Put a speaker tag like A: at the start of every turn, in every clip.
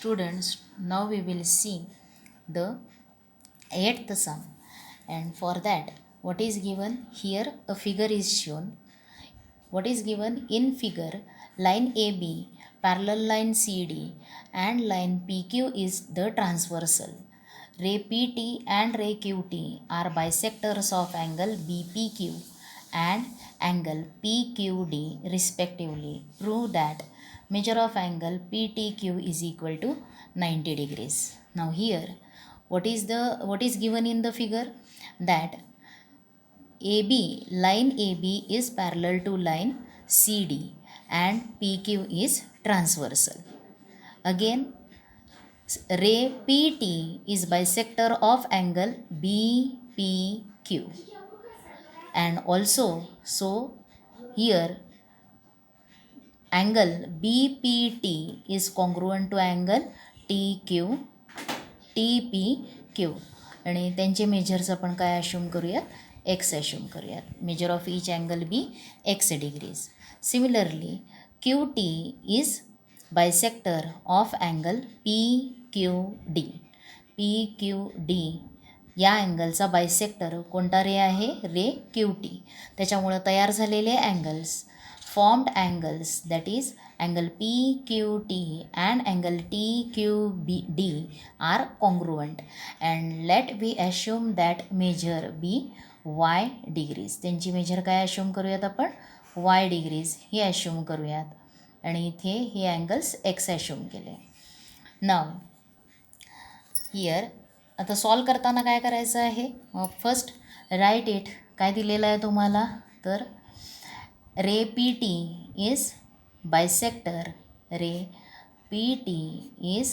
A: Students, now we will see the eighth sum, and for that what is given here, a figure is shown. What is given in figure, line AB parallel line CD and line PQ is the transversal. Ray PT and ray QT are bisectors of angle BPQ and angle PQD respectively. Prove that measure of angle PTQ is equal to 90 degrees. Now here what is given in the figure, that line AB is parallel to line CD and PQ is transversal. Again, ray PT is bisector of angle BPQ, and also so here angle BPT is congruent to angle TPQ आणि त्यांचे measures आपण काय अश्यूम करूयात, x assume करूयात. Measure of each angle be x degrees. Similarly q t is bisector of angle PQD. PQD या अँगलचा bisector कोणता रे आहे, ray QT. त्याच्यामुळं तयार झालेले angles, formed angles, that is angle PQT and angle TQD are congruent, and let we assume that measure be y degrees. त्यांची major काय अश्यूम करूयात आपण, y degrees हे अश्यूम करूयात, आणि इथे हे अँगल्स x अश्यूम केले. नाव हियर आता सॉल्व करताना काय करायचं आहे, फर्स्ट राईट इट. काय दिलेलं आहे तुम्हाला, तर ray PT is bisector, ray PT is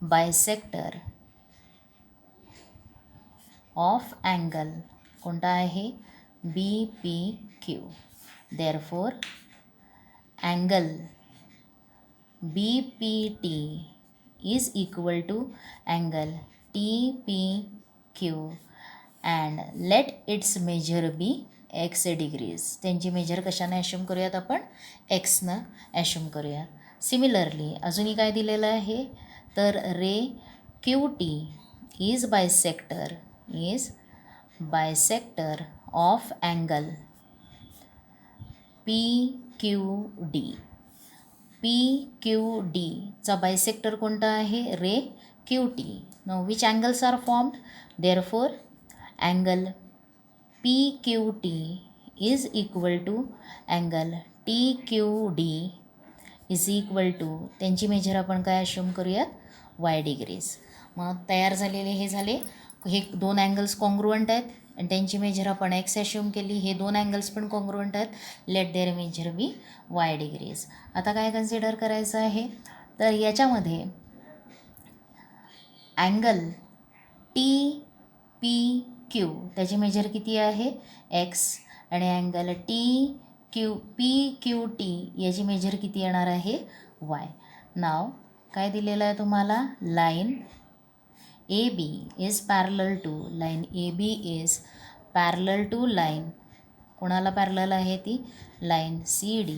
A: bisector of angle कोणता आहे, BPQ. therefore angle BPT is equal to angle TPQ and let its measure be x degrees. त्यांची मेजर कशाने ॲश्यूम करूयात आपण, एक्सनं ॲश्यूम करूयात. सिमिलरली अजूनही काय दिलेलं आहे, तर ray QT is bisector of angle PQD. PQDचा बायसेक्टर कोणता आहे, ray QT. Now which angles are formed, therefore angle PQT is equal to angle TQD is equal to, त्यांची मेजर आपण काय अश्यूम करूयात, y डिग्रीज. मग तयार झालेले हे झाले, हे दोन अँगल्स कॉन्ग्रुएंट आहेत आणि त्यांची मेजर आपण एक्स अश्यूम केली. हे दोन अँगल्स पण कॉन्ग्रुएंट आहेत, let their measure be y degrees. आता काय कन्सिडर करायचं आहे, तर याच्यामध्ये अँगल TPQ त्याची मेजर किती आहे, एक्स, आणि अँगल PQT याची मेजर किती येणार आहे, y. नाव काय दिलेलं आहे तुम्हाला, line AB is parallel to line कोणाला पॅरलल आहे, ती line CD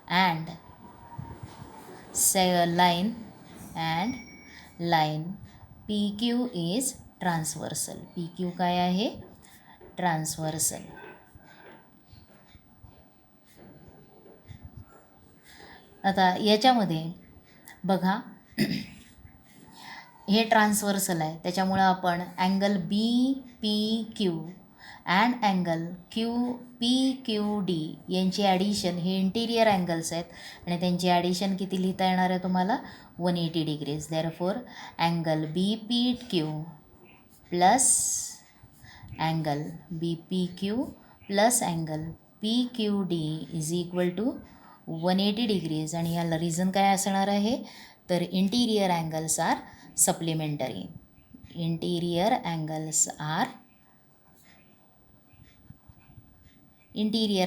A: and line PQ is transversal. PQ काय आहे, ट्रान्सवर्सल. आता याच्यामध्ये बघा हे ट्रान्सवर्सल आहे, त्याच्यामुळं आपण angle BPQ and angle PQD यांची ॲडिशन, हे इंटिरियर अँगल्स आहेत आणि त्यांची ॲडिशन किती लिहिता येणार आहे तुम्हाला, 180 degrees. Therefore angle BPQ plus angle BPQ plus angle PQD is equal to 180 degrees. आणि ह्याला रिझन काय असणार आहे, तर interior angles are supplementary. Interior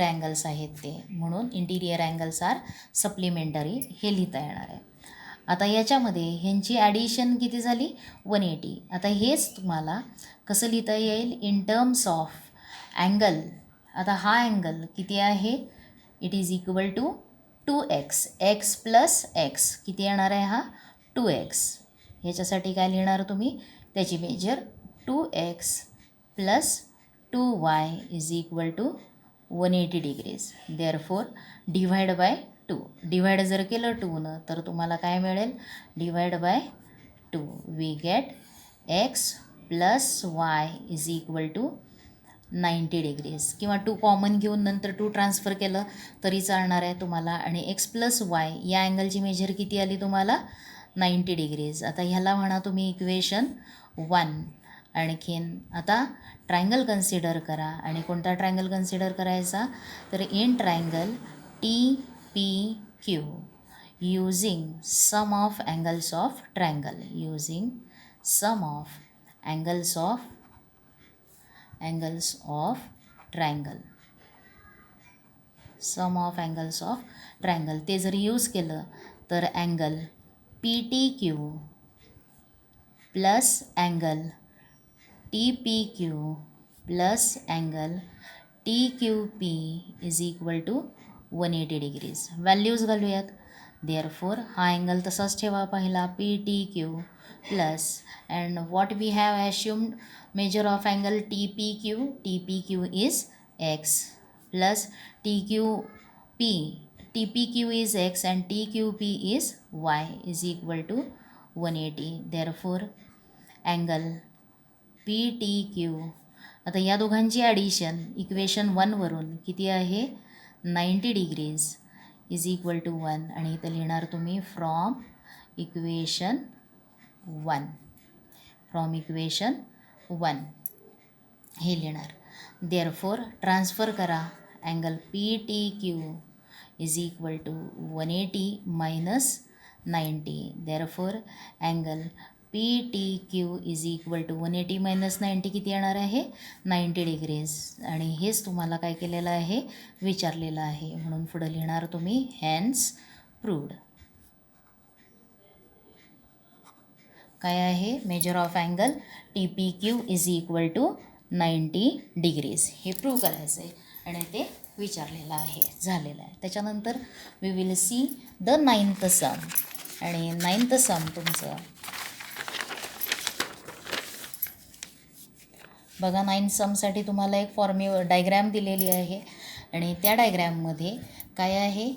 A: angles आहेत ते, म्हणून इंटिरियर अँगल्स आर सप्लिमेंटरी हे लिहिता येणार आहे. आता याच्यामध्ये ह्यांची ॲडिशन किती झाली, 180. आता हेच तुम्हाला कसं लिहिता येईल, इन टर्म्स ऑफ अँगल. आता हा अँगल किती आहे, it is equal to 2x, x plus x किती येणार आहे, हा 2x. ह्याच्यासाठी काय लिहिणार तुम्ही, त्याची measure 2x plus 2y is equal to 180 degrees. Therefore divide by 2. Divide जर केलं 2नं तर तुम्हाला काय मिळेल, divide by 2 we get x plus y is equal to 90 degrees. किंवा 2 कॉमन घेऊन नंतर 2 ट्रान्सफर केलं तरी चालणार आहे तुम्हाला. आणि x प्लस वाय या अँगलची मेजर किती आली तुम्हाला, 90 डिग्रीज. आता ह्याला म्हणा तुम्ही इक्वेशन 1. आणखीन आता ट्रायंगल कन्सिडर करा. आणि कोणता ट्रायंगल कन्सिडर करायचा, तर in triangle TPQ using sum of angles of triangle, using sum of angles of triangle, sum of angles of triangle. ते जर यूज केलं तर angle PTQ plus angle TPQ plus angle TQP is equal to 180 degrees. Values घालूयात. Therefore हा angle तसाच ठेवा पहिला PTQ plus and what we have assumed measure of angle TPQ is x plus TPQ is x and TQP is y is equal to 180. Therefore angle PTQ, आता या दोघांची addition equation 1 वरून किती आहे, 90 डिग्रीज इज इक्वल टू 1. आणि इथं लिहिणार तुम्ही फ्रॉम इक्वेशन 1 हे लिहिणार. देअरफोर ट्रान्सफर करा. Angle PTQ is equal to 180 minus 90. Therefore angle PTQ is equal to 180 minus 90 किती येणार आहे, 90 डिग्रीज. आणि हेच तुम्हाला काय केलेलं आहे, विचारलेलं आहे. म्हणून पुढं लिहिणार तुम्ही हेन्स प्रूव्ड. काय आहे, measure of angle TPQ is equal to 90 degrees. हे प्रूव्ह करायचं आहे आणि ते विचारलेलं आहे, झालेलं आहे. त्याच्यानंतर we will see the 9th sum. आणि 9th सम तुमचं बघा, 9th समसाठी तुम्हाला एक डायग्रॅम दिलेली आहे. आणि त्या डायग्रॅममध्ये काय आहे,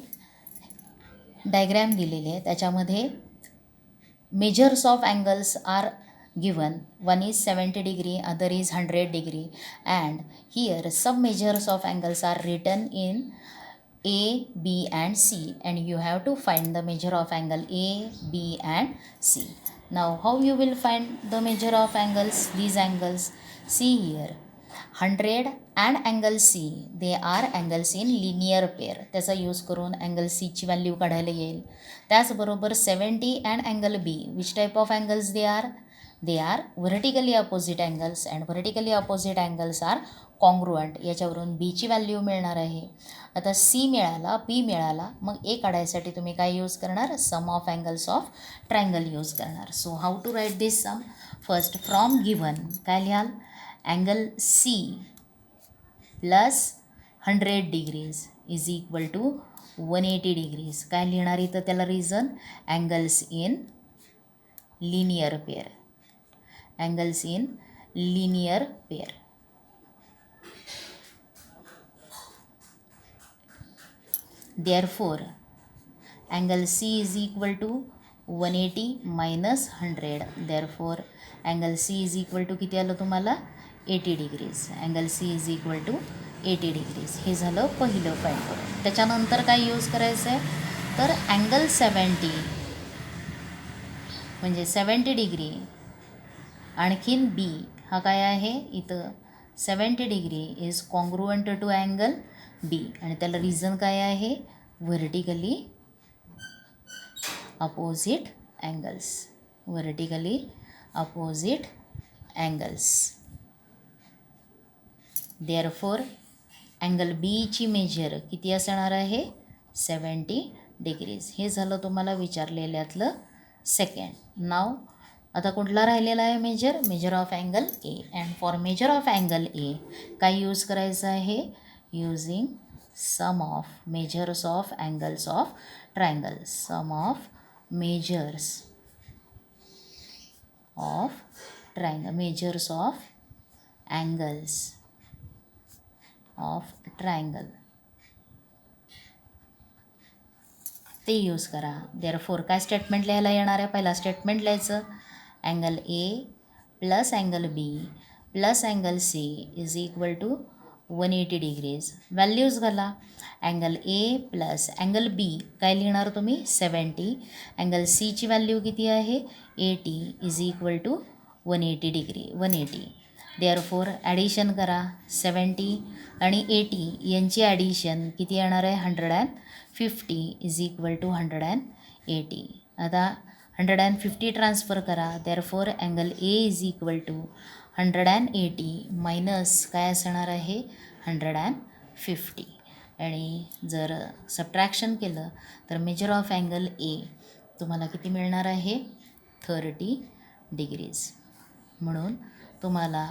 A: डायग्रॅम दिलेली आहे. त्याच्यामध्ये measures of angles are given. One is 70 degree, other is 100 degree, and here some measures of angles are written in A, B and C, and you have to find the measure of angle A, B and C. Now how you will find the measure of angles, these angles? See here, 100 and angle C, they are angles in linear pair. त्याचा use करून angle C ची value काढायला येईल. त्याचबरोबर 70 and angle B, which type of angles they are? They are vertically opposite angles, and vertically opposite angles are congruent. याच्यावरून B ची value मिळणार आहे. आता C मिळाला, B मिळाला, मग A काढायसाठी तुम्ही काय यूज करणार, sum of angles of triangle use करणार. So how to write this sum, first from given काय लिहाल, angle C plus 100 degrees is equal to 180 degrees. काय लिहिणार इथं त्याला reason, angles in linear pair, angles in linear pair. Therefore angle C is equal to 180 minus 100. Therefore angle C is equal to किती आलं तुम्हाला, 80 degrees. Angle C is equal to 80 degrees. हे झालं पहिलं फाईंड करून. त्याच्यानंतर काय यूज करायचं आहे, तर अँगल 70 म्हणजे 70 डिग्री, आणखीन B हा काय आहे, इथं 70 degree is congruent to angle B. आणि त्याला रिझन काय आहे, vertically opposite angles, vertically opposite angles. Therefore angle B ची मेजर किती असणार आहे, 70 डिग्रीज. हे झालं तुम्हाला विचारलेल्यातलं सेकंड. नाव आता कुठला राहिलेला आहे measure, measure of angle A. And for measure of angle A काय यूज करायचं आहे, using sum of measures of angles of triangle, sum of measures of triangle, measures of angles of triangle ते use करा. Therefore काय statement लिहायला येणार आहे? पहिला स्टेटमेंट लिहायचं, angle A plus angle B plus angle C is equal to 180 degrees. Values घाला. Angle A plus angle B काय लिहिणार तुम्ही? 70. अँगल सीची व्हॅल्यू किती आहे? 80 is equal to 180 degree, 180. Therefore addition करा. 70 आणि 80 यांची ॲडिशन किती येणार आहे? 150 इज इक्वल टू 180. आता 150 ट्रान्सफर करा. Therefore angle A is equal to 180 minus काय असणार आहे? 150. आणि जर सबट्रॅक्शन केलं तर मेजर ऑफ अँगल ए तुम्हाला किती मिळणार आहे? 30 डिग्रीज. म्हणून तुम्हाला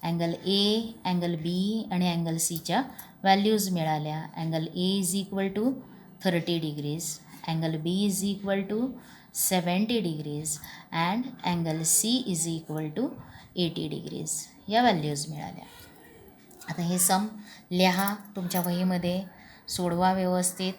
A: अँगल ए, अँगल बी आणि अँगल सीच्या व्हॅल्यूज मिळाल्या. Angle A is equal to 30 degrees, angle B is equal to 70 degrees and angle C is equal to 80 degrees. या व्हॅल्यूज मिळाल्या. आता हे सम लिहा तुमच्या वहीमध्ये, सोडवा व्यवस्थित.